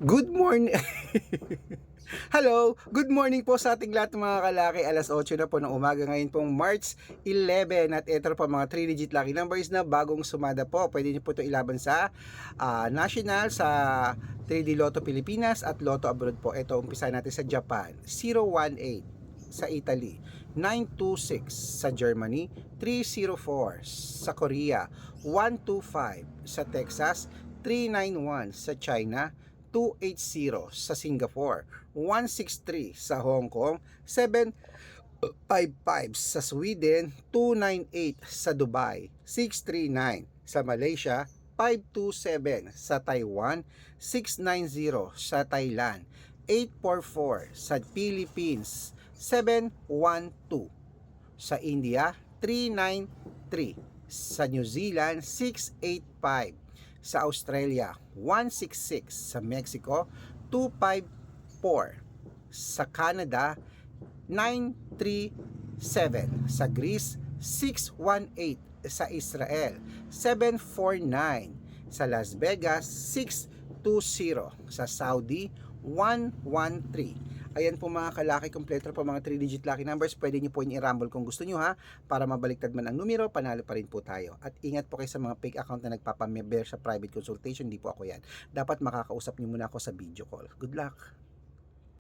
Good morning. Hello, good morning po sa ating lahat mga kalaki. Alas 8 na po ng umaga ngayon pong March 11 at ito po mga 3-digit lucky numbers na bagong sumada po. Pwede niyo po ito ilaban sa national, sa 3D Lotto Pilipinas at Lotto Abroad po. Ito, umpisa natin sa Japan, 018 sa Italy, 926 sa Germany, 304 sa Korea, 125 sa Texas, 391 sa China, 280 sa Singapore, 163 sa Hong Kong, 755 sa Sweden, 298 sa Dubai, 639 sa Malaysia, 527 sa Taiwan, 690 sa Thailand, 844 sa Philippines, 712 sa India, 393 sa New Zealand, 685 sa Australia, 166 sa Mexico, 254 sa Canada, 937 sa Greece, 618 sa Israel, 749 sa Las Vegas, 620 sa Saudi, 113. Ayan po mga kalaki, kompleto po mga 3-digit lucky numbers. Pwede nyo po i-rumble kung gusto nyo ha, para mabaliktad man ang numero, panalo pa rin po tayo. At ingat po kayo sa mga fake account na nagpapamember sa private consultation, di po ako yan. Dapat makakausap nyo muna ako sa video call. Good luck!